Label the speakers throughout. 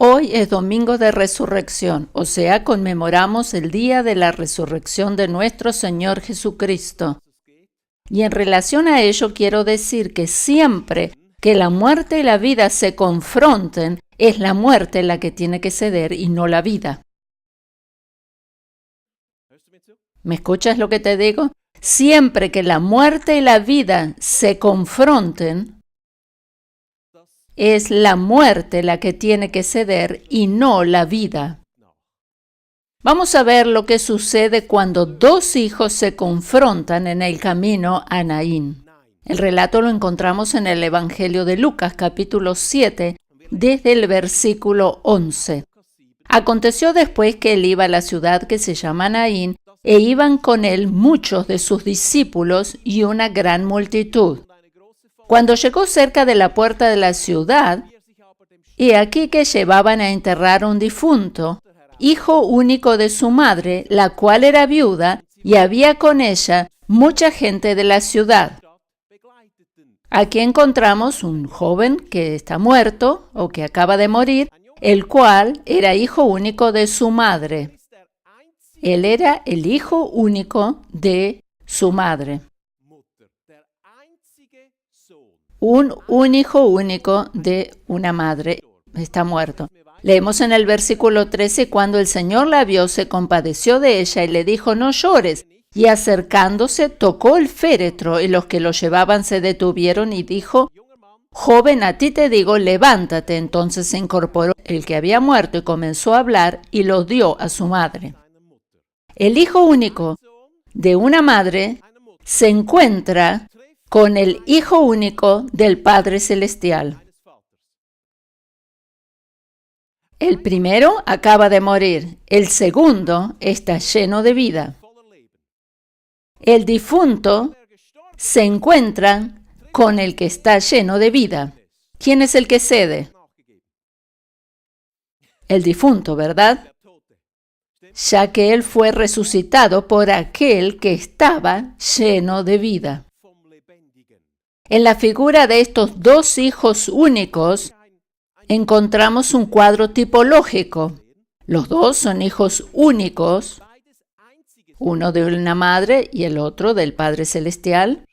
Speaker 1: Hoy es Domingo de Resurrección, o sea, conmemoramos el día de la resurrección de nuestro Señor Jesucristo. Y en relación a ello quiero decir que siempre que la muerte y la vida se confronten, es la muerte la que tiene que ceder y no la vida. ¿Me escuchas lo que te digo? Siempre que la muerte y la vida se confronten, es la muerte la que tiene que ceder y no la vida. Vamos a ver lo que sucede cuando dos hijos se confrontan en el camino a Naín. El relato lo encontramos en el Evangelio de Lucas, capítulo 7, desde el versículo 11. Aconteció después que él iba a la ciudad que se llama Naín, e iban con él muchos de sus discípulos y una gran multitud. Cuando llegó cerca de la puerta de la ciudad, he aquí que llevaban a enterrar a un difunto, hijo único de su madre, la cual era viuda, y había con ella mucha gente de la ciudad. Aquí encontramos un joven que está muerto o que acaba de morir, el cual era hijo único de su madre. Él era el hijo único de su madre. Un hijo único de una madre está muerto. Leemos en el versículo 13, cuando el Señor la vio, se compadeció de ella y le dijo, no llores. Y acercándose, tocó el féretro, y los que lo llevaban se detuvieron y dijo, joven, a ti te digo, levántate. Entonces se incorporó el que había muerto y comenzó a hablar y lo dio a su madre. El hijo único de una madre se encuentra con el hijo único del Padre Celestial. El primero acaba de morir, el segundo está lleno de vida. El difunto se encuentra con el que está lleno de vida. ¿Quién es el que cede? El difunto, ¿verdad? Ya que él fue resucitado por aquel que estaba lleno de vida. En la figura de estos dos hijos únicos, encontramos un cuadro tipológico. Los dos son hijos únicos, uno de una madre y el otro del Padre Celestial.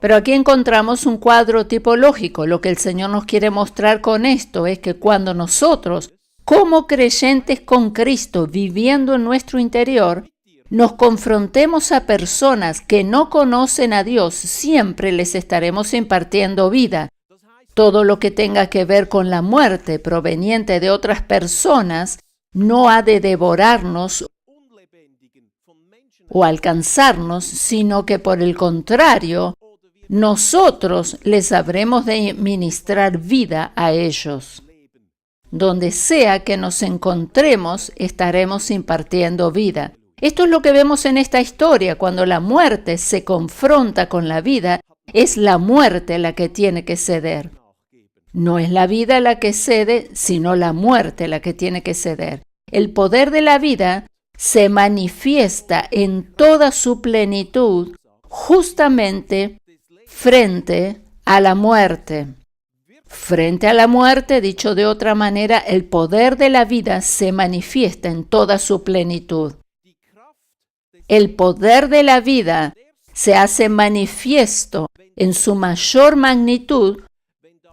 Speaker 1: Pero aquí encontramos un cuadro tipológico. Lo que el Señor nos quiere mostrar con esto es que cuando nosotros, como creyentes con Cristo, viviendo en nuestro interior, nos confrontemos a personas que no conocen a Dios, siempre les estaremos impartiendo vida. Todo lo que tenga que ver con la muerte proveniente de otras personas no ha de devorarnos o alcanzarnos, sino que por el contrario, nosotros les habremos de ministrar vida a ellos. Donde sea que nos encontremos, estaremos impartiendo vida. Esto es lo que vemos en esta historia. Cuando la muerte se confronta con la vida, es la muerte la que tiene que ceder. No es la vida la que cede, sino la muerte la que tiene que ceder. El poder de la vida se manifiesta en toda su plenitud justamente frente a la muerte. Frente a la muerte, dicho de otra manera, el poder de la vida se manifiesta en toda su plenitud. El poder de la vida se hace manifiesto en su mayor magnitud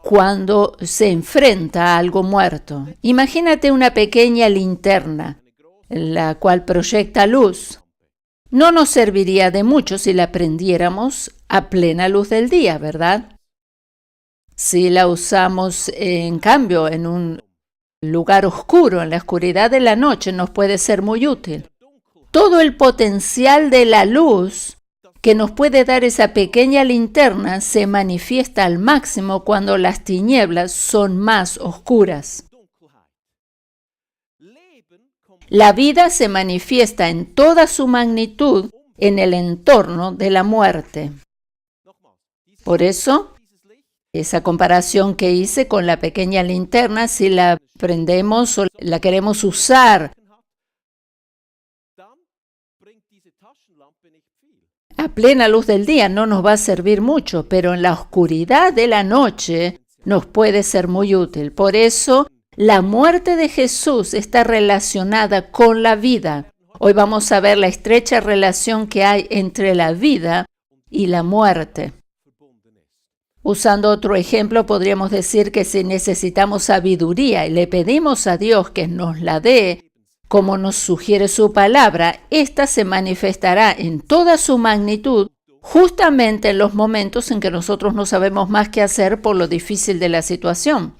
Speaker 1: cuando se enfrenta a algo muerto. Imagínate una pequeña linterna, la cual proyecta luz. No nos serviría de mucho si la prendiéramos a plena luz del día, ¿verdad? Si la usamos, en cambio, en un lugar oscuro, en la oscuridad de la noche, nos puede ser muy útil. Todo el potencial de la luz que nos puede dar esa pequeña linterna se manifiesta al máximo cuando las tinieblas son más oscuras. La vida se manifiesta en toda su magnitud en el entorno de la muerte. Por eso, esa comparación que hice con la pequeña linterna, si la prendemos o la queremos usar a plena luz del día, no nos va a servir mucho, pero en la oscuridad de la noche nos puede ser muy útil. Por eso, La muerte de Jesús está relacionada con la vida. Hoy vamos a ver la estrecha relación que hay entre la vida y la muerte. Usando otro ejemplo, podríamos decir que si necesitamos sabiduría y le pedimos a Dios que nos la dé, como nos sugiere su palabra, ésta se manifestará en toda su magnitud justamente en los momentos en que nosotros no sabemos más qué hacer por lo difícil de la situación.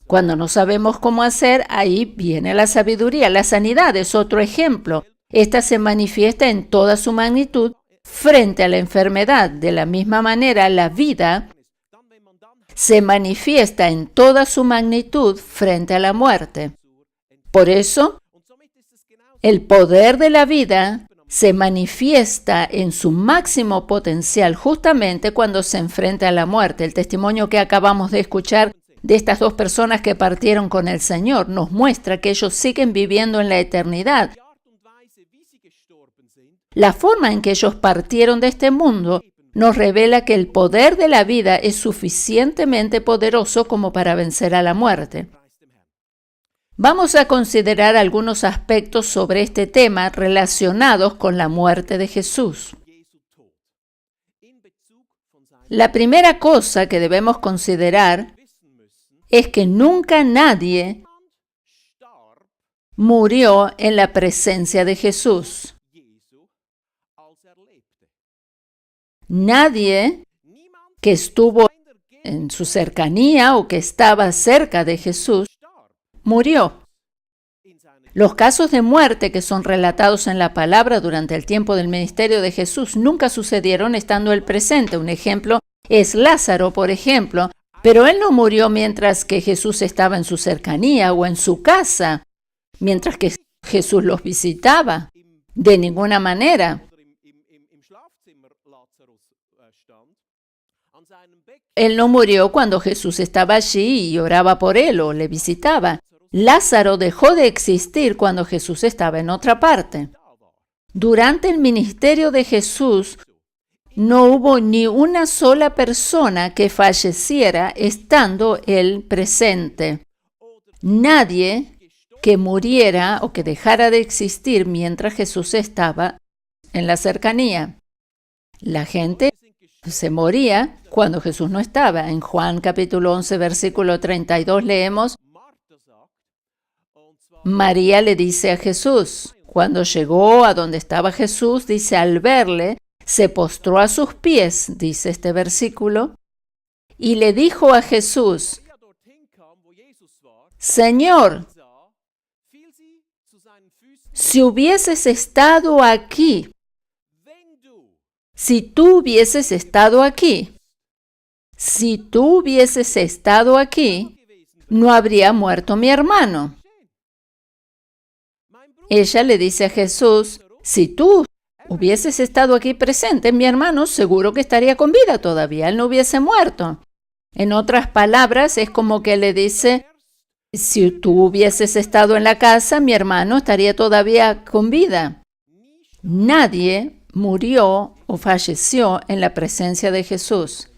Speaker 1: Cuando no sabemos cómo hacer, ahí viene la sabiduría. La sanidad es otro ejemplo. Esta se manifiesta en toda su magnitud frente a la enfermedad. De la misma manera, la vida se manifiesta en toda su magnitud frente a la muerte. Por eso, el poder de la vida se manifiesta en su máximo potencial justamente cuando se enfrenta a la muerte. El testimonio que acabamos de escuchar de estas dos personas que partieron con el Señor nos muestra que ellos siguen viviendo en la eternidad. La forma en que ellos partieron de este mundo nos revela que el poder de la vida es suficientemente poderoso como para vencer a la muerte. Vamos a considerar algunos aspectos sobre este tema relacionados con la muerte de Jesús. La primera cosa que debemos considerar es que nunca nadie murió en la presencia de Jesús. Nadie que estuvo en su cercanía o que estaba cerca de Jesús murió. Los casos de muerte que son relatados en la palabra durante el tiempo del ministerio de Jesús nunca sucedieron estando él presente. Un ejemplo es Lázaro, por ejemplo, pero él no murió mientras que Jesús estaba en su cercanía o en su casa, mientras que Jesús los visitaba. De ninguna manera. Él no murió cuando Jesús estaba allí y oraba por él o le visitaba. Lázaro dejó de existir cuando Jesús estaba en otra parte. Durante el ministerio de Jesús, no hubo ni una sola persona que falleciera estando él presente. Nadie que muriera o que dejara de existir mientras Jesús estaba en la cercanía. La gente se moría cuando Jesús no estaba. En Juan capítulo 11, versículo 32 leemos: María le dice a Jesús, cuando llegó a donde estaba Jesús, dice, al verle, se postró a sus pies, dice este versículo, y le dijo a Jesús, Señor, si hubieses estado aquí, si tú hubieses estado aquí, no habría muerto mi hermano. Ella le dice a Jesús, si tú hubieses estado aquí presente, mi hermano seguro que estaría con vida todavía, él no hubiese muerto. En otras palabras, es como que le dice, si tú hubieses estado en la casa, mi hermano estaría todavía con vida. Nadie murió o falleció en la presencia de Jesús.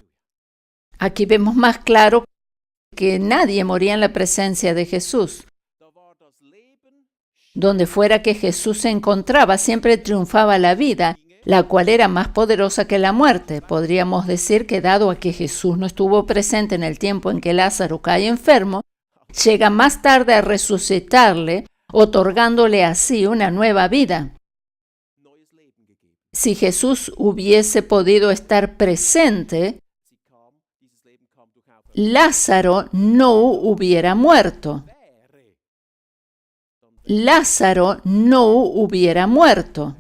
Speaker 1: Aquí vemos más claro que nadie moría en la presencia de Jesús. Donde fuera que Jesús se encontraba, siempre triunfaba la vida, la cual era más poderosa que la muerte. Podríamos decir que dado a que Jesús no estuvo presente en el tiempo en que Lázaro cae enfermo, llega más tarde a resucitarle, otorgándole así una nueva vida. Si Jesús hubiese podido estar presente, Lázaro no hubiera muerto. Lázaro no hubiera muerto.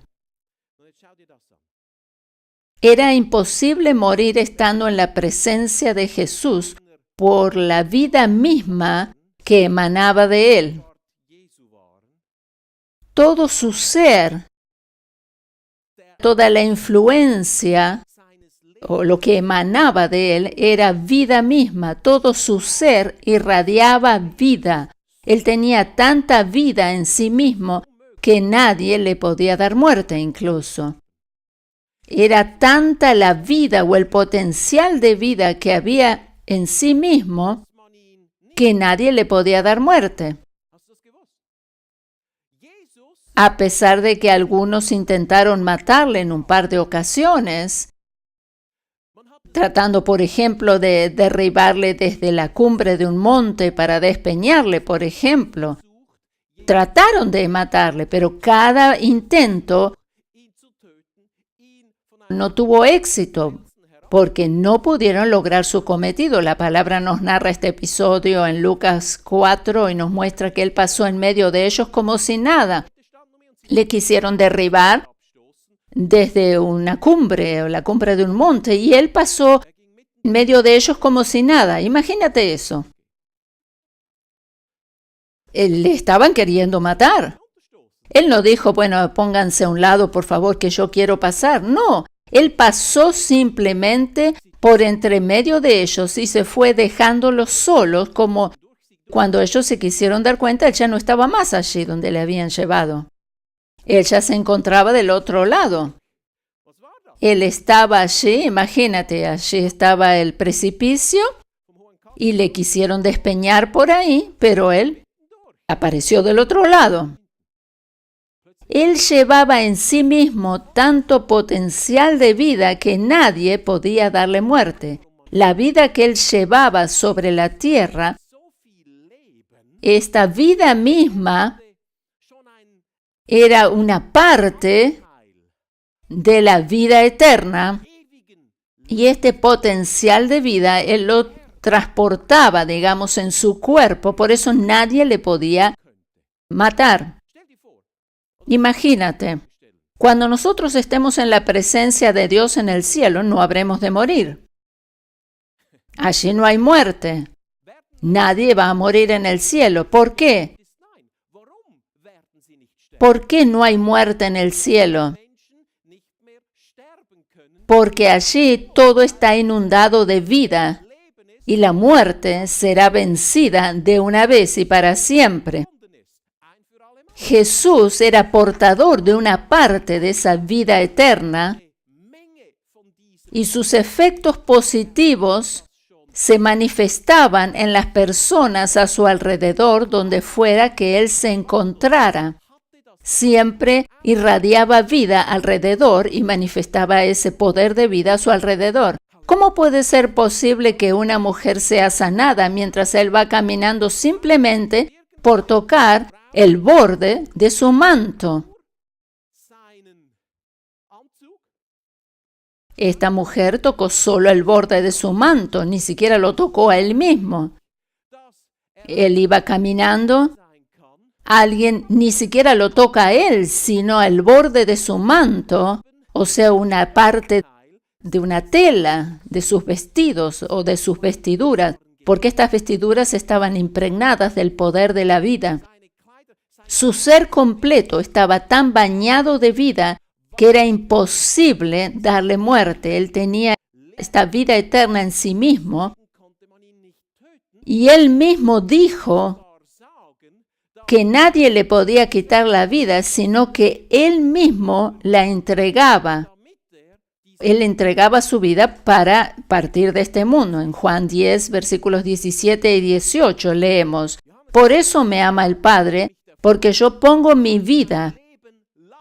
Speaker 1: Era imposible morir estando en la presencia de Jesús por la vida misma que emanaba de él. Todo su ser, toda la influencia o lo que emanaba de él era vida misma. Todo su ser irradiaba vida. Él tenía tanta vida en sí mismo que nadie le podía dar muerte incluso. Era tanta la vida o el potencial de vida que había en sí mismo que nadie le podía dar muerte. A pesar de que algunos intentaron matarle en un par de ocasiones, tratando, por ejemplo, de derribarle desde la cumbre de un monte para despeñarle, por ejemplo. Trataron de matarle, pero cada intento no tuvo éxito porque no pudieron lograr su cometido. La palabra nos narra este episodio en Lucas 4 y nos muestra que él pasó en medio de ellos como si nada. Le quisieron derribar desde una cumbre o la cumbre de un monte y él pasó en medio de ellos como si nada. Imagínate eso. Le estaban queriendo matar. Él no dijo, bueno, pónganse a un lado, por favor, que yo quiero pasar. No, él pasó simplemente por entre medio de ellos y se fue dejándolos solos, como cuando ellos se quisieron dar cuenta, él ya no estaba más allí donde le habían llevado. Él ya se encontraba del otro lado. Él estaba allí, imagínate, allí estaba el precipicio y le quisieron despeñar por ahí, pero él apareció del otro lado. Él llevaba en sí mismo tanto potencial de vida que nadie podía darle muerte. La vida que él llevaba sobre la tierra, esta vida misma, era una parte de la vida eterna y este potencial de vida él lo transportaba, digamos, en su cuerpo, por eso nadie le podía matar. Imagínate, cuando nosotros estemos en la presencia de Dios en el cielo, no habremos de morir. Allí no hay muerte. Nadie va a morir en el cielo. ¿Por qué? ¿Por qué no hay muerte en el cielo? Porque allí todo está inundado de vida y la muerte será vencida de una vez y para siempre. Jesús era portador de una parte de esa vida eterna y sus efectos positivos se manifestaban en las personas a su alrededor donde fuera que él se encontrara. Siempre irradiaba vida alrededor y manifestaba ese poder de vida a su alrededor. ¿Cómo puede ser posible que una mujer sea sanada mientras él va caminando simplemente por tocar el borde de su manto? Esta mujer tocó solo el borde de su manto, ni siquiera lo tocó a él mismo. Él iba caminando. Alguien ni siquiera lo toca a él, sino al borde de su manto, o sea, una parte de una tela de sus vestidos o de sus vestiduras, porque estas vestiduras estaban impregnadas del poder de la vida. Su ser completo estaba tan bañado de vida que era imposible darle muerte. Él tenía esta vida eterna en sí mismo y él mismo dijo que nadie le podía quitar la vida, sino que él mismo la entregaba. Él entregaba su vida para partir de este mundo. En Juan 10, versículos 17 y 18 leemos, «Por eso me ama el Padre, porque yo pongo mi vida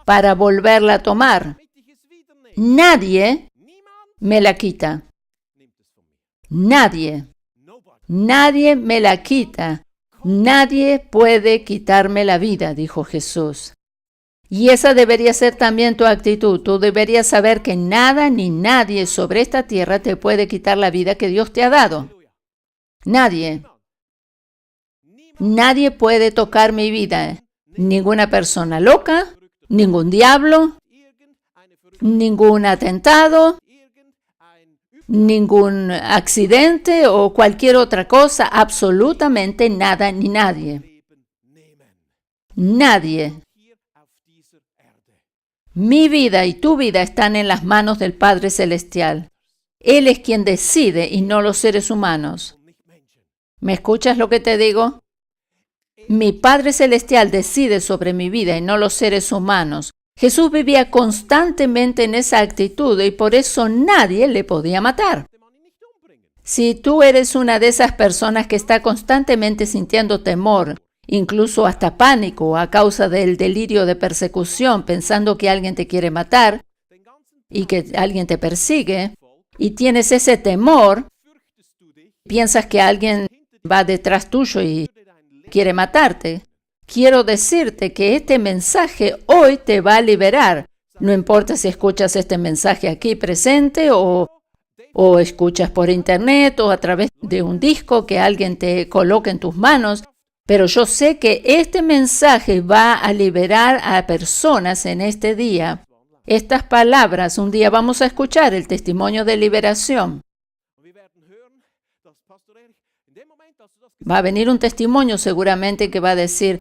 Speaker 1: para volverla a tomar. Nadie me la quita. Nadie. Nadie me la quita. Nadie puede quitarme la vida», dijo Jesús. Y esa debería ser también tu actitud. Tú deberías saber que nada ni nadie sobre esta tierra te puede quitar la vida que Dios te ha dado. Nadie. Nadie puede tocar mi vida. Ninguna persona loca, ningún diablo, ningún atentado, ningún accidente o cualquier otra cosa, absolutamente nada ni nadie. Nadie. Mi vida y tu vida están en las manos del Padre Celestial. Él es quien decide y no los seres humanos. ¿Me escuchas lo que te digo? Mi Padre Celestial decide sobre mi vida y no los seres humanos. Jesús vivía constantemente en esa actitud y por eso nadie le podía matar. Si tú eres una de esas personas que está constantemente sintiendo temor, incluso hasta pánico a causa del delirio de persecución, pensando que alguien te quiere matar y que alguien te persigue, y tienes ese temor, piensas que alguien va detrás tuyo y quiere matarte, quiero decirte que este mensaje hoy te va a liberar. No importa si escuchas este mensaje aquí presente o escuchas por internet o a través de un disco que alguien te coloque en tus manos, pero yo sé que este mensaje va a liberar a personas en este día. Estas palabras, un día vamos a escuchar el testimonio de liberación. Va a venir un testimonio seguramente que va a decir,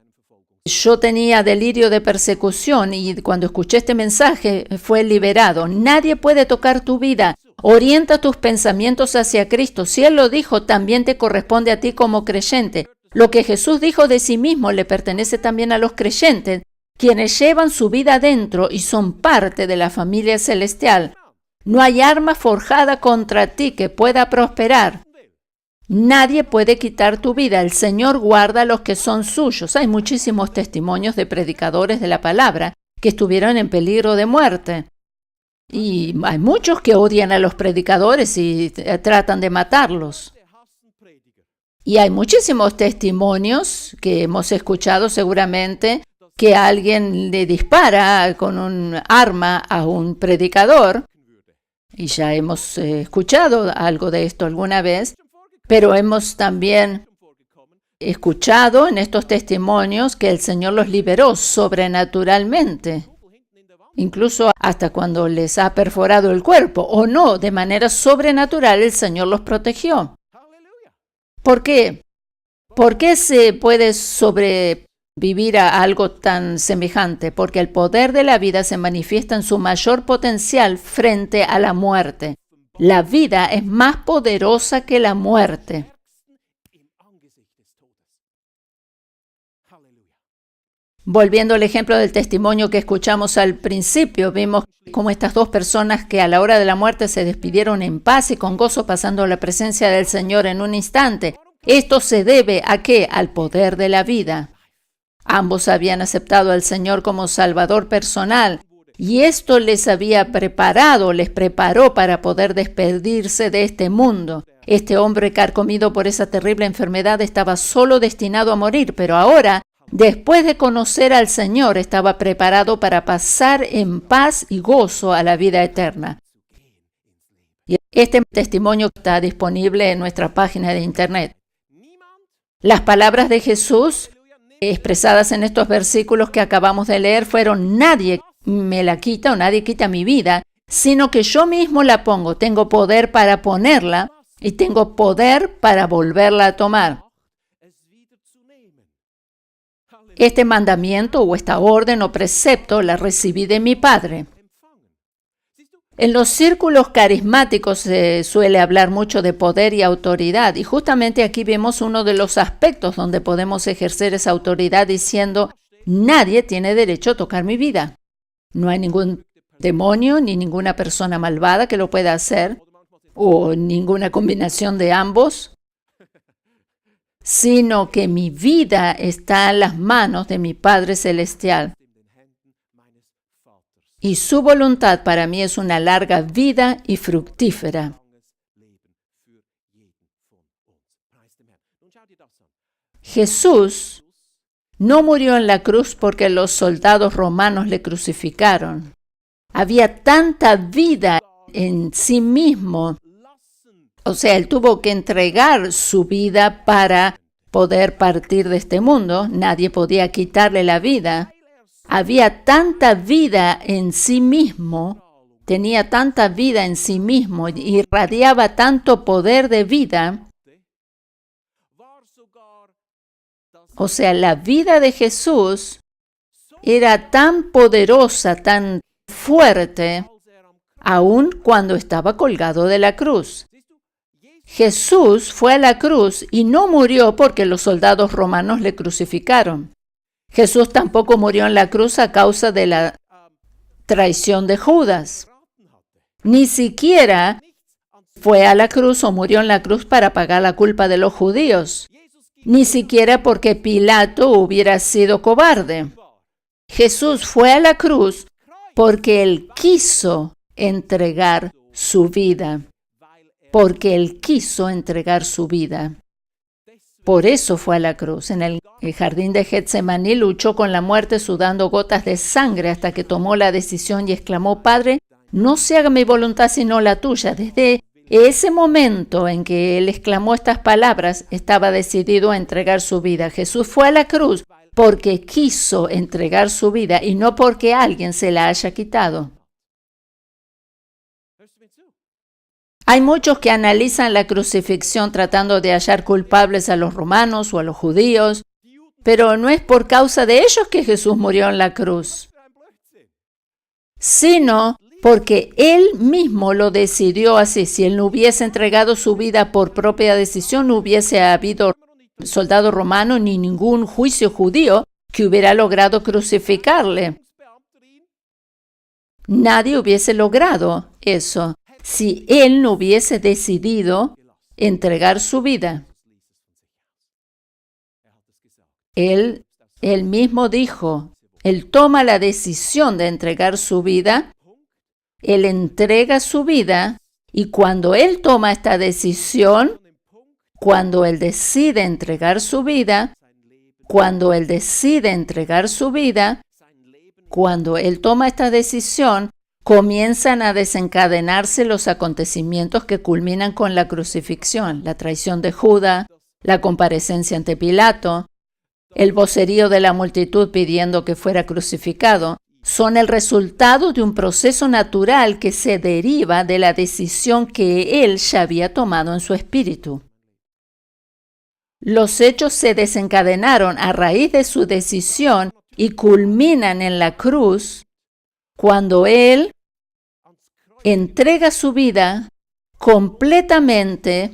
Speaker 1: yo tenía delirio de persecución y cuando escuché este mensaje fue liberado. Nadie puede tocar tu vida. Orienta tus pensamientos hacia Cristo. Si Él lo dijo, también te corresponde a ti como creyente. Lo que Jesús dijo de sí mismo le pertenece también a los creyentes, quienes llevan su vida adentro y son parte de la familia celestial. No hay arma forjada contra ti que pueda prosperar. Nadie puede quitar tu vida. El Señor guarda a los que son suyos. Hay muchísimos testimonios de predicadores de la palabra que estuvieron en peligro de muerte. Y hay muchos que odian a los predicadores y tratan de matarlos. Y hay muchísimos testimonios que hemos escuchado seguramente que alguien le dispara con un arma a un predicador. Y ya hemos escuchado algo de esto alguna vez. Pero hemos también escuchado en estos testimonios que el Señor los liberó sobrenaturalmente, incluso hasta cuando les ha perforado el cuerpo, o no, de manera sobrenatural el Señor los protegió. ¿Por qué? ¿Por qué se puede sobrevivir a algo tan semejante? Porque el poder de la vida se manifiesta en su mayor potencial frente a la muerte. La vida es más poderosa que la muerte. Volviendo al ejemplo del testimonio que escuchamos al principio, vimos cómo estas dos personas que a la hora de la muerte se despidieron en paz y con gozo pasando la presencia del Señor en un instante. Esto se debe ¿a qué? Al poder de la vida. Ambos habían aceptado al Señor como Salvador personal. Y esto les preparó para poder despedirse de este mundo. Este hombre carcomido por esa terrible enfermedad estaba solo destinado a morir, pero ahora, después de conocer al Señor, estaba preparado para pasar en paz y gozo a la vida eterna. Y este testimonio está disponible en nuestra página de internet. Las palabras de Jesús, expresadas en estos versículos que acabamos de leer, fueron: nadie me la quita o nadie quita mi vida, sino que yo mismo la pongo. Tengo poder para ponerla y tengo poder para volverla a tomar. Este mandamiento o esta orden o precepto la recibí de mi Padre. En los círculos carismáticos se suele hablar mucho de poder y autoridad, y justamente aquí vemos uno de los aspectos donde podemos ejercer esa autoridad diciendo: nadie tiene derecho a tocar mi vida. No hay ningún demonio ni ninguna persona malvada que lo pueda hacer, o ninguna combinación de ambos, sino que mi vida está en las manos de mi Padre Celestial. Y su voluntad para mí es una larga vida y fructífera. Jesús no murió en la cruz porque los soldados romanos le crucificaron. Había tanta vida en sí mismo. O sea, Él tuvo que entregar su vida para poder partir de este mundo. Nadie podía quitarle la vida. Había tanta vida en sí mismo, tenía tanta vida en sí mismo, irradiaba tanto poder de vida. O sea, la vida de Jesús era tan poderosa, tan fuerte, aun cuando estaba colgado de la cruz. Jesús fue a la cruz y no murió porque los soldados romanos le crucificaron. Jesús tampoco murió en la cruz a causa de la traición de Judas. Ni siquiera fue a la cruz o murió en la cruz para pagar la culpa de los judíos, ni siquiera porque Pilato hubiera sido cobarde. Jesús fue a la cruz porque Él quiso entregar su vida. Porque Él quiso entregar su vida. Por eso fue a la cruz. En el jardín de Getsemaní luchó con la muerte sudando gotas de sangre hasta que tomó la decisión y exclamó: Padre, no se haga mi voluntad sino la tuya. Desde ese momento en que Él exclamó estas palabras, estaba decidido a entregar su vida. Jesús fue a la cruz porque quiso entregar su vida y no porque alguien se la haya quitado. Hay muchos que analizan la crucifixión tratando de hallar culpables a los romanos o a los judíos, pero no es por causa de ellos que Jesús murió en la cruz, sino porque Él mismo lo decidió así. Si Él no hubiese entregado su vida por propia decisión, no hubiese habido soldado romano ni ningún juicio judío que hubiera logrado crucificarle. Nadie hubiese logrado eso si Él no hubiese decidido entregar su vida. Él mismo dijo, Él toma la decisión de entregar su vida, Él entrega su vida, y cuando Él toma esta decisión, cuando Él decide entregar su vida, cuando Él toma esta decisión, comienzan a desencadenarse los acontecimientos que culminan con la crucifixión, la traición de Judas, la comparecencia ante Pilato, el vocerío de la multitud pidiendo que fuera crucificado. Son el resultado de un proceso natural que se deriva de la decisión que Él ya había tomado en su espíritu. Los hechos se desencadenaron a raíz de su decisión y culminan en la cruz cuando Él entrega su vida completamente.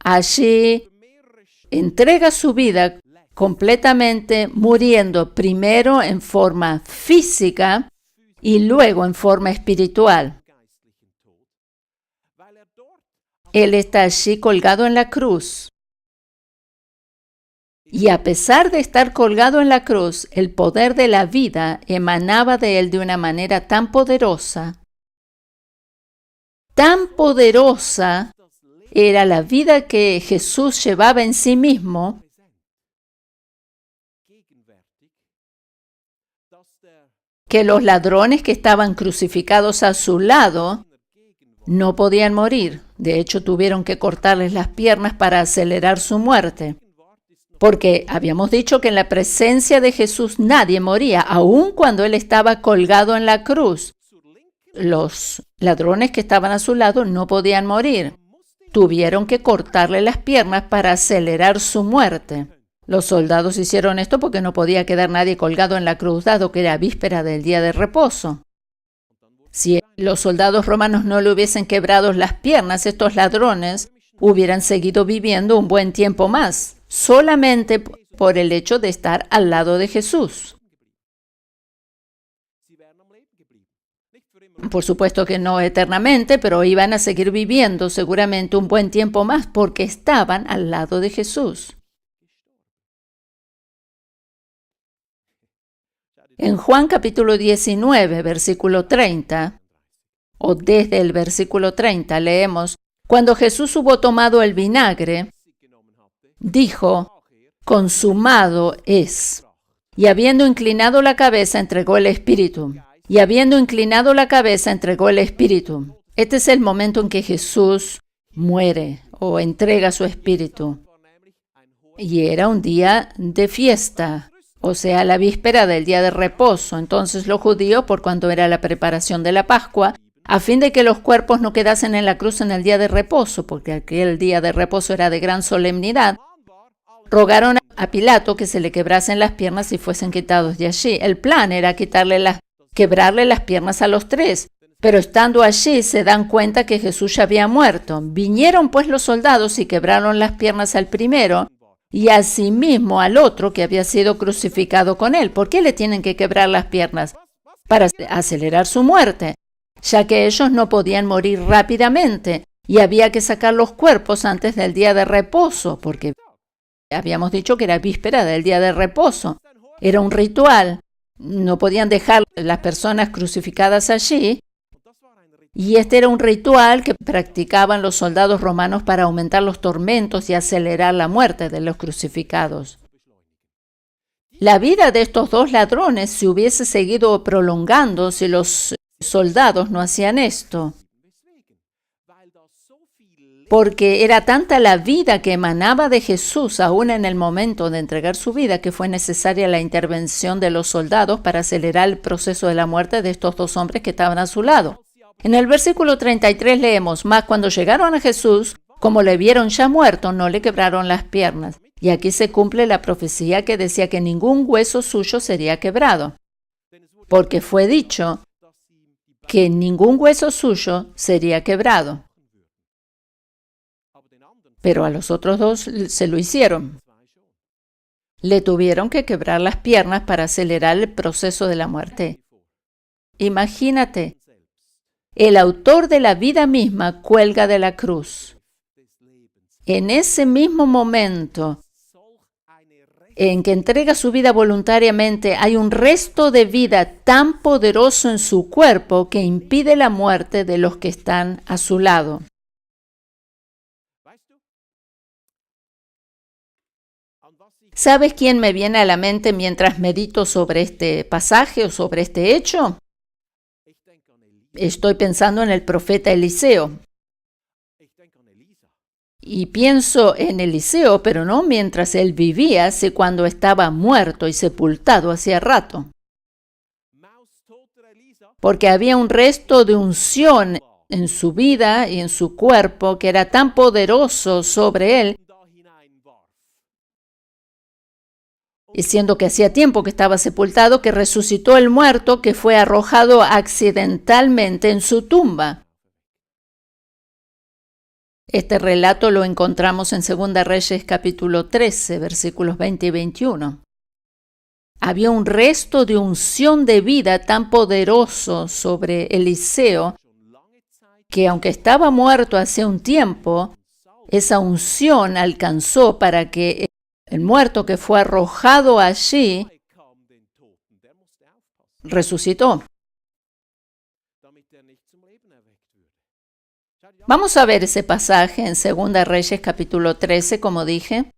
Speaker 1: Allí entrega su vida completamente, muriendo primero en forma física y luego en forma espiritual. Él está allí colgado en la cruz. Y a pesar de estar colgado en la cruz, el poder de la vida emanaba de Él de una manera tan poderosa era la vida que Jesús llevaba en sí mismo, que los ladrones que estaban crucificados a su lado no podían morir. De hecho, tuvieron que cortarles las piernas para acelerar su muerte. Porque habíamos dicho que en la presencia de Jesús nadie moría, aun cuando Él estaba colgado en la cruz. Los ladrones que estaban a su lado no podían morir. Tuvieron que cortarle las piernas para acelerar su muerte. Los soldados hicieron esto porque no podía quedar nadie colgado en la cruz, dado que era víspera del día de reposo. Si los soldados romanos no le hubiesen quebrado las piernas, estos ladrones hubieran seguido viviendo un buen tiempo más, solamente por el hecho de estar al lado de Jesús. Por supuesto que no eternamente, pero iban a seguir viviendo seguramente un buen tiempo más porque estaban al lado de Jesús. En Juan capítulo 19, versículo 30, o desde el versículo 30, leemos: Cuando Jesús hubo tomado el vinagre, dijo: consumado es. Y habiendo inclinado la cabeza, entregó el Espíritu. Este es el momento en que Jesús muere o entrega su Espíritu. Y era un día de fiesta, o sea, la víspera del día de reposo. Entonces los judíos, por cuanto era la preparación de la Pascua, a fin de que los cuerpos no quedasen en la cruz en el día de reposo, porque aquel día de reposo era de gran solemnidad, rogaron a Pilato que se le quebrasen las piernas y fuesen quitados de allí. El plan era quebrarle las piernas a los tres, pero estando allí se dan cuenta que Jesús ya había muerto. Vinieron pues los soldados y quebraron las piernas al primero y asimismo al otro que había sido crucificado con él. ¿Por qué le tienen que quebrar las piernas? Para acelerar su muerte. ya que ellos no podían morir rápidamente y había que sacar los cuerpos antes del día de reposo, porque habíamos dicho que era víspera del día de reposo. Era un ritual. No podían dejar las personas crucificadas allí. Y este era un ritual que practicaban los soldados romanos para aumentar los tormentos y acelerar la muerte de los crucificados. La vida de estos dos ladrones se hubiese seguido prolongando si los soldados no hacían esto, porque era tanta la vida que emanaba de Jesús aún en el momento de entregar su vida que fue necesaria la intervención de los soldados para acelerar el proceso de la muerte de estos dos hombres que estaban a su lado. En el versículo 33 leemos: mas cuando llegaron a Jesús, como le vieron ya muerto, no le quebraron las piernas. Y aquí se cumple la profecía que decía que ningún hueso suyo sería quebrado, porque fue dicho que ningún hueso suyo sería quebrado. Pero a los otros dos se lo hicieron. Le tuvieron que quebrar las piernas para acelerar el proceso de la muerte. Imagínate, el autor de la vida misma cuelga de la cruz. En ese mismo momento en que entrega su vida voluntariamente, hay un resto de vida tan poderoso en su cuerpo que impide la muerte de los que están a su lado. ¿Sabes quién me viene a la mente mientras medito sobre este pasaje o sobre este hecho? Estoy pensando en el profeta Eliseo. Y pienso en Eliseo, pero no mientras él vivía, sino cuando estaba muerto y sepultado hacía rato. Porque había un resto de unción en su vida y en su cuerpo que era tan poderoso sobre él, y siendo que hacía tiempo que estaba sepultado, que resucitó el muerto que fue arrojado accidentalmente en su tumba. Este relato lo encontramos en 2 Reyes capítulo 13, versículos 20 y 21. Había un resto de unción de vida tan poderoso sobre Eliseo que aunque estaba muerto hace un tiempo, esa unción alcanzó para que el muerto que fue arrojado allí resucitó. Vamos a ver ese pasaje en 2 Reyes capítulo 13, como dije,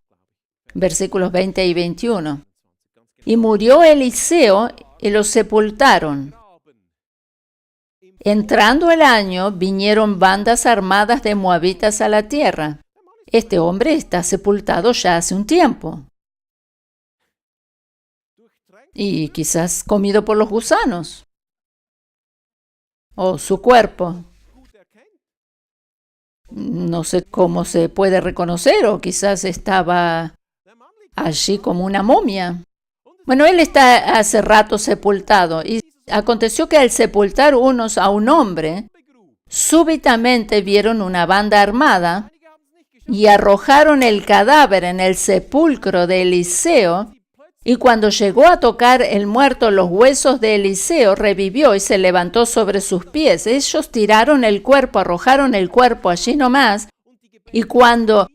Speaker 1: versículos 20 y 21. Y murió Eliseo y lo sepultaron. Entrando el año, vinieron bandas armadas de moabitas a la tierra. Este hombre está sepultado ya hace un tiempo. Y quizás comido por los gusanos. O su cuerpo. No sé cómo se puede reconocer, o quizás estaba allí como una momia. Bueno, él está hace rato sepultado, y aconteció que al sepultar unos a un hombre, súbitamente vieron una banda armada y arrojaron el cadáver en el sepulcro de Eliseo, y cuando llegó a tocar el muerto los huesos de Eliseo, revivió y se levantó sobre sus pies. Ellos tiraron el cuerpo, arrojaron el cuerpo allí nomás, y cuando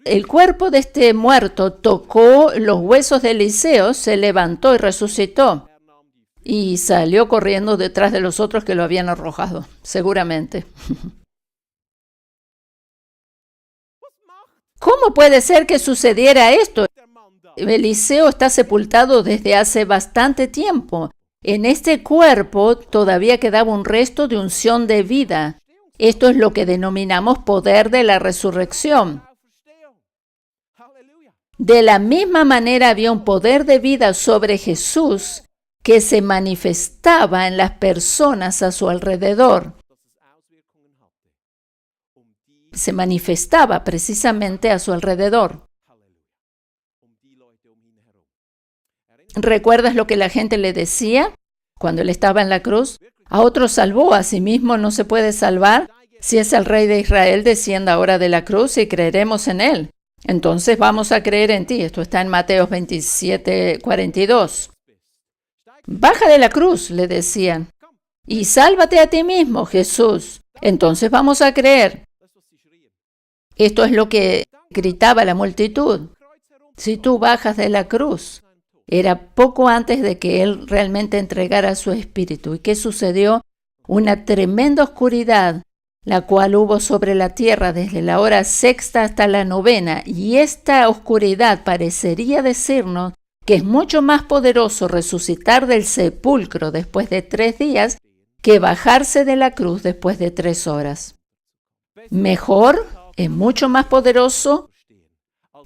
Speaker 1: el cuerpo de este muerto tocó los huesos de Eliseo, se levantó y resucitó. Y salió corriendo detrás de los otros que lo habían arrojado, seguramente. ¿Cómo puede ser que sucediera esto? Eliseo está sepultado desde hace bastante tiempo. En este cuerpo todavía quedaba un resto de unción de vida. Esto es lo que denominamos poder de la resurrección. De la misma manera había un poder de vida sobre Jesús que se manifestaba en las personas a su alrededor. Se manifestaba precisamente a su alrededor. ¿Recuerdas lo que la gente le decía cuando él estaba en la cruz? A otros salvó, a sí mismo no se puede salvar. Si es el Rey de Israel, descienda ahora de la cruz y creeremos en él. Entonces vamos a creer en ti. Esto está en Mateo 27, 42. Baja de la cruz, le decían. Y sálvate a ti mismo, Jesús. Entonces vamos a creer. Esto es lo que gritaba la multitud. Si tú bajas de la cruz. Era poco antes de que Él realmente entregara su espíritu. ¿Y qué sucedió? Una tremenda oscuridad, la cual hubo sobre la tierra desde la hora sexta hasta la novena. Y esta oscuridad parecería decirnos que es mucho más poderoso resucitar del sepulcro después de 3 días que bajarse de la cruz después de 3 horas. Mejor, es mucho más poderoso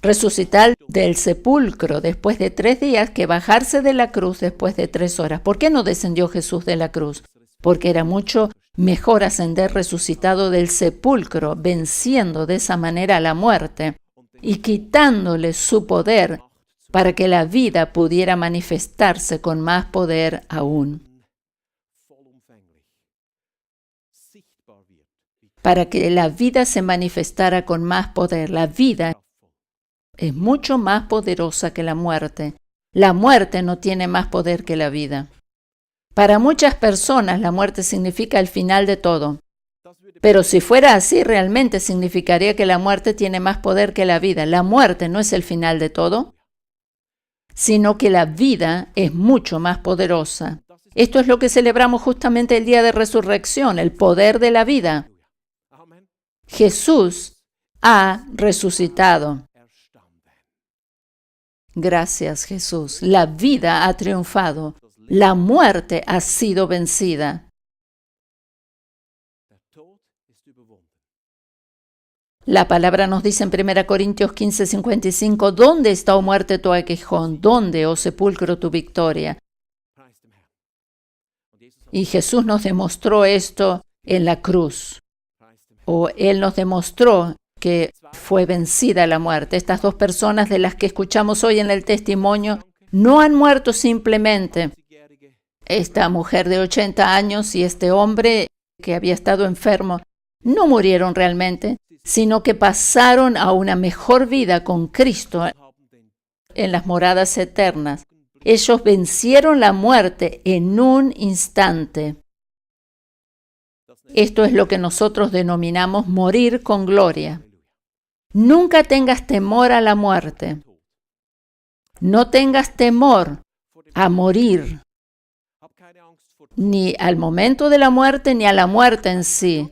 Speaker 1: resucitar del sepulcro después de 3 días que bajarse de la cruz después de 3 horas. ¿Por qué no descendió Jesús de la cruz? Porque era mucho mejor ascender resucitado del sepulcro, venciendo de esa manera la muerte y quitándole su poder para que la vida pudiera manifestarse con más poder aún. Para que la vida se manifestara con más poder. La vida es mucho más poderosa que la muerte. La muerte no tiene más poder que la vida. Para muchas personas la muerte significa el final de todo. Pero si fuera así, realmente significaría que la muerte tiene más poder que la vida. La muerte no es el final de todo, sino que la vida es mucho más poderosa. Esto es lo que celebramos justamente el día de resurrección, el poder de la vida. Jesús ha resucitado. Gracias, Jesús. La vida ha triunfado. La muerte ha sido vencida. La palabra nos dice en 1 Corintios 15:55, ¿dónde está, oh muerte, tu aguijón? ¿Dónde, oh sepulcro, tu victoria? Y Jesús nos demostró esto en la cruz. O Él nos demostró que fue vencida la muerte. Estas 2 personas de las que escuchamos hoy en el testimonio no han muerto simplemente. Esta mujer de 80 años y este hombre que había estado enfermo no murieron realmente, sino que pasaron a una mejor vida con Cristo en las moradas eternas. Ellos vencieron la muerte en un instante. Esto es lo que nosotros denominamos morir con gloria. Nunca tengas temor a la muerte. No tengas temor a morir, ni al momento de la muerte, ni a la muerte en sí,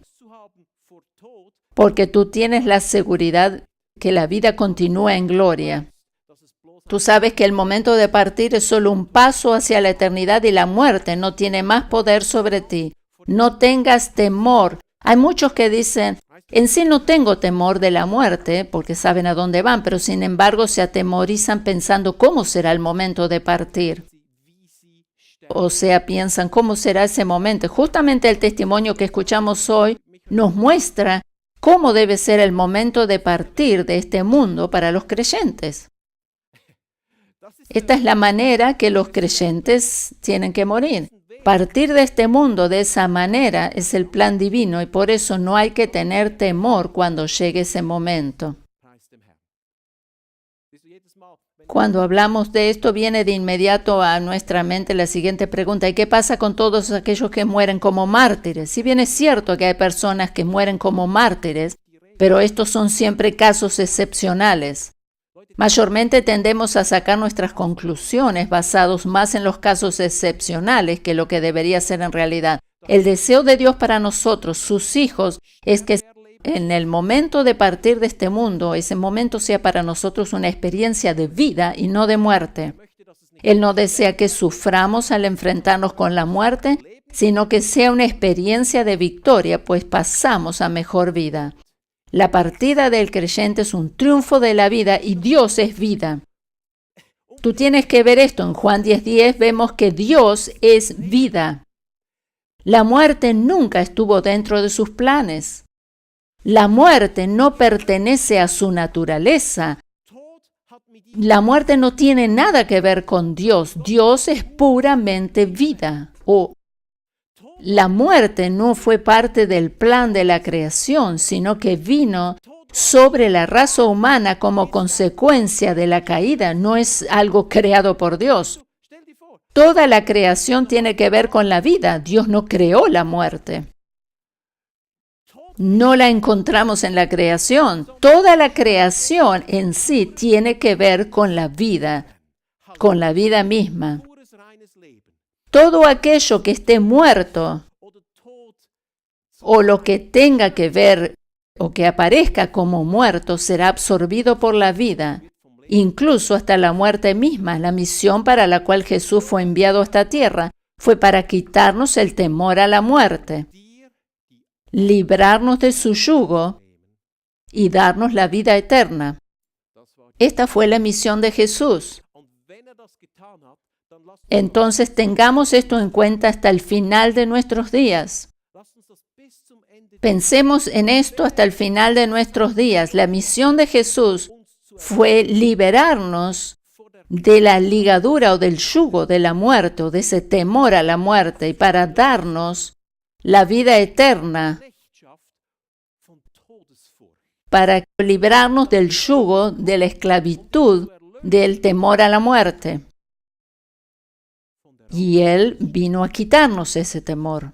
Speaker 1: porque tú tienes la seguridad que la vida continúa en gloria. Tú sabes que el momento de partir es solo un paso hacia la eternidad y la muerte no tiene más poder sobre ti. No tengas temor. Hay muchos que dicen, en sí no tengo temor de la muerte, porque saben a dónde van, pero sin embargo se atemorizan pensando cómo será el momento de partir. O sea, piensan cómo será ese momento. Justamente el testimonio que escuchamos hoy nos muestra cómo debe ser el momento de partir de este mundo para los creyentes. Esta es la manera que los creyentes tienen que morir. Partir de este mundo de esa manera es el plan divino y por eso no hay que tener temor cuando llegue ese momento. Cuando hablamos de esto, viene de inmediato a nuestra mente la siguiente pregunta: ¿y qué pasa con todos aquellos que mueren como mártires? Si bien es cierto que hay personas que mueren como mártires, pero estos son siempre casos excepcionales. Mayormente tendemos a sacar nuestras conclusiones basados más en los casos excepcionales que lo que debería ser en realidad. El deseo de Dios para nosotros, sus hijos, es que en el momento de partir de este mundo, ese momento sea para nosotros una experiencia de vida y no de muerte. Él no desea que suframos al enfrentarnos con la muerte, sino que sea una experiencia de victoria, pues pasamos a mejor vida. La partida del creyente es un triunfo de la vida y Dios es vida. Tú tienes que ver esto. En Juan 10:10 vemos que Dios es vida. La muerte nunca estuvo dentro de sus planes. La muerte no pertenece a su naturaleza. La muerte no tiene nada que ver con Dios. Dios es puramente vida. La muerte no fue parte del plan de la creación, sino que vino sobre la raza humana como consecuencia de la caída. No es algo creado por Dios. Toda la creación tiene que ver con la vida. Dios no creó la muerte. No la encontramos en la creación. Toda la creación en sí tiene que ver con la vida misma. Todo aquello que esté muerto o lo que tenga que ver o que aparezca como muerto será absorbido por la vida, incluso hasta la muerte misma. La misión para la cual Jesús fue enviado a esta tierra fue para quitarnos el temor a la muerte, librarnos de su yugo y darnos la vida eterna. Esta fue la misión de Jesús. Entonces tengamos esto en cuenta hasta el final de nuestros días. Pensemos en esto hasta el final de nuestros días. La misión de Jesús fue liberarnos de la ligadura o del yugo de la muerte o de ese temor a la muerte y para darnos la vida eterna, para librarnos del yugo de la esclavitud, del temor a la muerte. Y Él vino a quitarnos ese temor.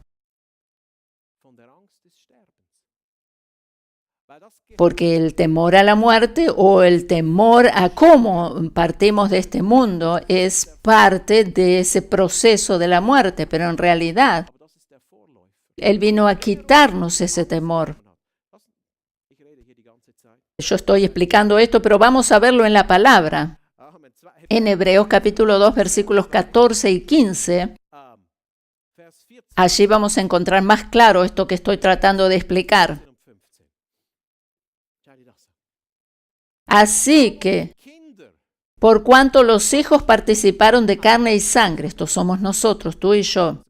Speaker 1: Porque el temor a la muerte o el temor a cómo partimos de este mundo es parte de ese proceso de la muerte, pero en realidad Él vino a quitarnos ese temor. Yo estoy explicando esto, pero vamos a verlo en la palabra. En Hebreos capítulo 2, versículos 14 y 15, allí vamos a encontrar más claro esto que estoy tratando de explicar. Así que, por cuanto los hijos participaron de carne y sangre, estos somos nosotros, tú y yo.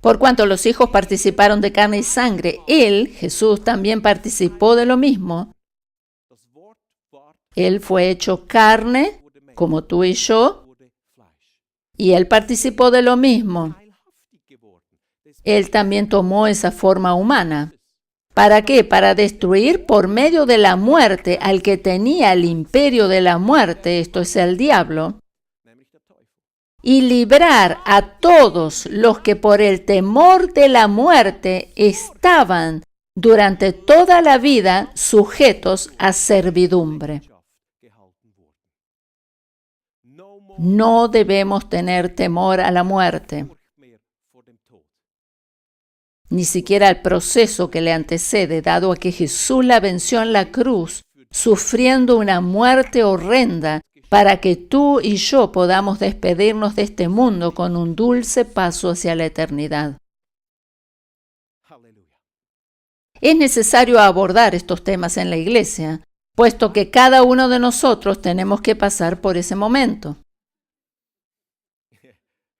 Speaker 1: Por cuanto los hijos participaron de carne y sangre, Él, Jesús, también participó de lo mismo. Él fue hecho carne, como tú y yo, y Él participó de lo mismo. Él también tomó esa forma humana. ¿Para qué? Para destruir por medio de la muerte al que tenía el imperio de la muerte, esto es el diablo, y librar a todos los que por el temor de la muerte estaban durante toda la vida sujetos a servidumbre. No debemos tener temor a la muerte, ni siquiera al proceso que le antecede, dado a que Jesús la venció en la cruz, sufriendo una muerte horrenda, para que tú y yo podamos despedirnos de este mundo con un dulce paso hacia la eternidad. Es necesario abordar estos temas en la iglesia, puesto que cada uno de nosotros tenemos que pasar por ese momento.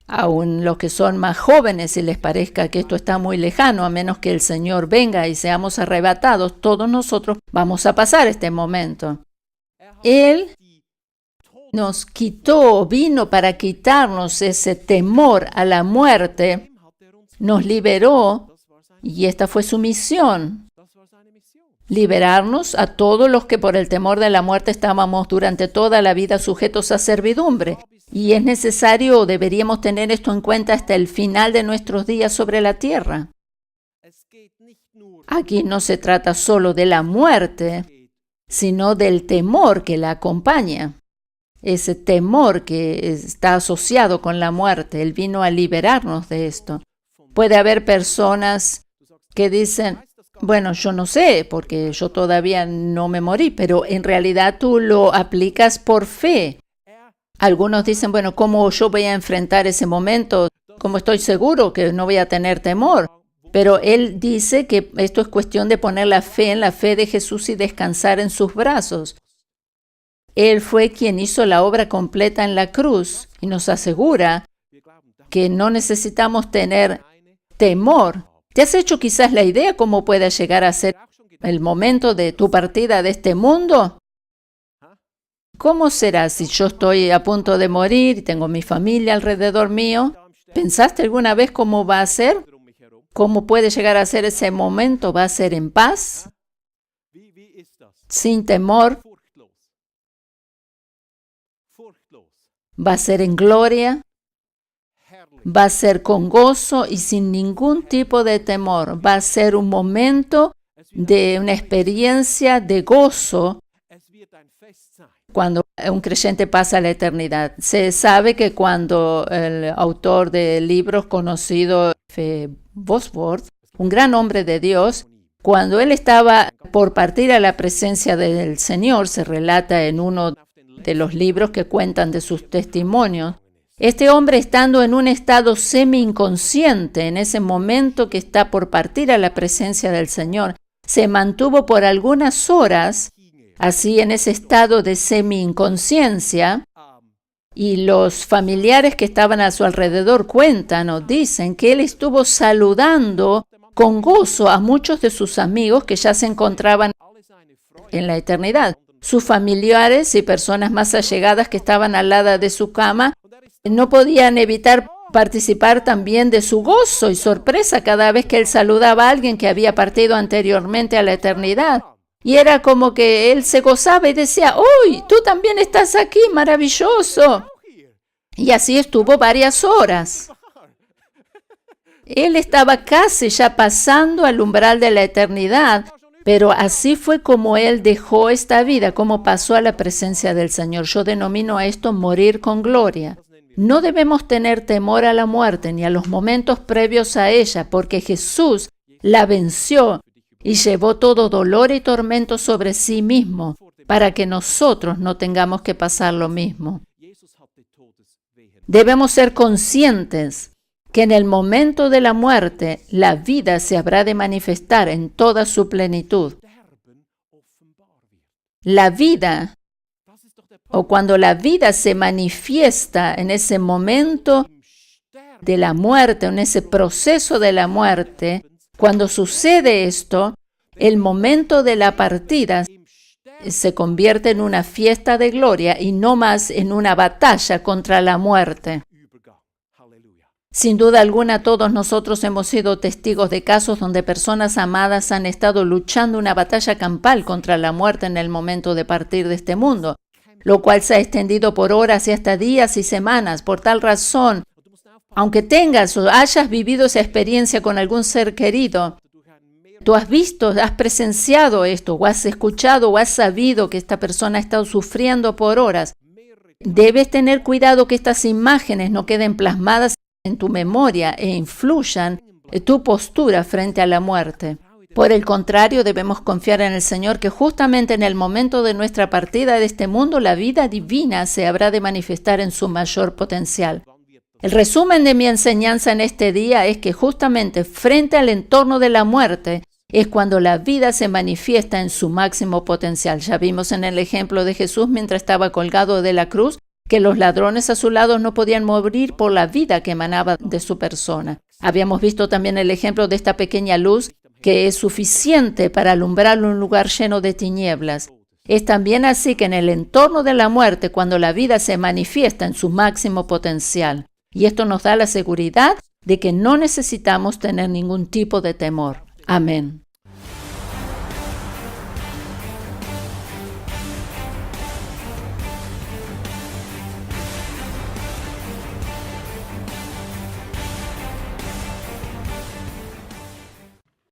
Speaker 1: Aún los que son más jóvenes, si les parezca que esto está muy lejano, a menos que el Señor venga y seamos arrebatados, todos nosotros vamos a pasar este momento. Él nos quitó, vino para quitarnos ese temor a la muerte, nos liberó y esta fue su misión. Liberarnos a todos los que por el temor de la muerte estábamos durante toda la vida sujetos a servidumbre. Y es necesario o deberíamos tener esto en cuenta hasta el final de nuestros días sobre la tierra. Aquí no se trata solo de la muerte, sino del temor que la acompaña. Ese temor que está asociado con la muerte. Él vino a liberarnos de esto. Puede haber personas que dicen, bueno, yo no sé, porque yo todavía no me morí, pero en realidad tú lo aplicas por fe. Algunos dicen, bueno, ¿cómo yo voy a enfrentar ese momento? ¿Cómo estoy seguro que no voy a tener temor? Pero él dice que esto es cuestión de poner la fe en la fe de Jesús y descansar en sus brazos. Él fue quien hizo la obra completa en la cruz y nos asegura que no necesitamos tener temor. ¿Te has hecho quizás la idea cómo puede llegar a ser el momento de tu partida de este mundo? ¿Cómo será si yo estoy a punto de morir y tengo mi familia alrededor mío? ¿Pensaste alguna vez cómo va a ser? ¿Cómo puede llegar a ser ese momento? ¿Va a ser en paz? ¿Sin temor? va a ser en gloria, va a ser con gozo y sin ningún tipo de temor. Va a ser un momento de una experiencia de gozo cuando un creyente pasa a la eternidad. Se sabe que cuando el autor de libros conocido, F. Bosworth, un gran hombre de Dios, cuando él estaba por partir a la presencia del Señor, se relata en uno de los libros que cuentan de sus testimonios, este hombre estando en un estado semi-inconsciente en ese momento que está por partir a la presencia del Señor, se mantuvo por algunas horas así en ese estado de semi-inconsciencia, y los familiares que estaban a su alrededor cuentan o dicen que él estuvo saludando con gozo a muchos de sus amigos que ya se encontraban en la eternidad. Sus familiares y personas más allegadas que estaban al lado de su cama no podían evitar participar también de su gozo y sorpresa cada vez que él saludaba a alguien que había partido anteriormente a la eternidad. Y era como que él se gozaba y decía, ¡uy, tú también estás aquí, maravilloso! Y así estuvo varias horas. Él estaba casi ya pasando al umbral de la eternidad, pero así fue como él dejó esta vida, como pasó a la presencia del Señor. Yo denomino a esto morir con gloria. No debemos tener temor a la muerte ni a los momentos previos a ella, porque Jesús la venció y llevó todo dolor y tormento sobre sí mismo, para que nosotros no tengamos que pasar lo mismo. Debemos ser conscientes que en el momento de la muerte, la vida se habrá de manifestar en toda su plenitud. La vida, o cuando la vida se manifiesta en ese momento de la muerte, en ese proceso de la muerte, cuando sucede esto, el momento de la partida se convierte en una fiesta de gloria y no más en una batalla contra la muerte. Sin duda alguna, todos nosotros hemos sido testigos de casos donde personas amadas han estado luchando una batalla campal contra la muerte en el momento de partir de este mundo, lo cual se ha extendido por horas y hasta días y semanas. Por tal razón, aunque tengas o hayas vivido esa experiencia con algún ser querido, tú has visto, has presenciado esto, o has escuchado, o has sabido que esta persona ha estado sufriendo por horas. Debes tener cuidado que estas imágenes no queden plasmadas en tu memoria e influyan en tu postura frente a la muerte. Por el contrario, debemos confiar en el Señor que justamente en el momento de nuestra partida de este mundo, la vida divina se habrá de manifestar en su mayor potencial. El resumen de mi enseñanza en este día es que justamente frente al entorno de la muerte es cuando la vida se manifiesta en su máximo potencial. Ya vimos en el ejemplo de Jesús mientras estaba colgado de la cruz que los ladrones a su lado no podían morir por la vida que emanaba de su persona. Habíamos visto también el ejemplo de esta pequeña luz que es suficiente para alumbrar un lugar lleno de tinieblas. Es también así que en el entorno de la muerte, cuando la vida se manifiesta en su máximo potencial. Y esto nos da la seguridad de que no necesitamos tener ningún tipo de temor. Amén.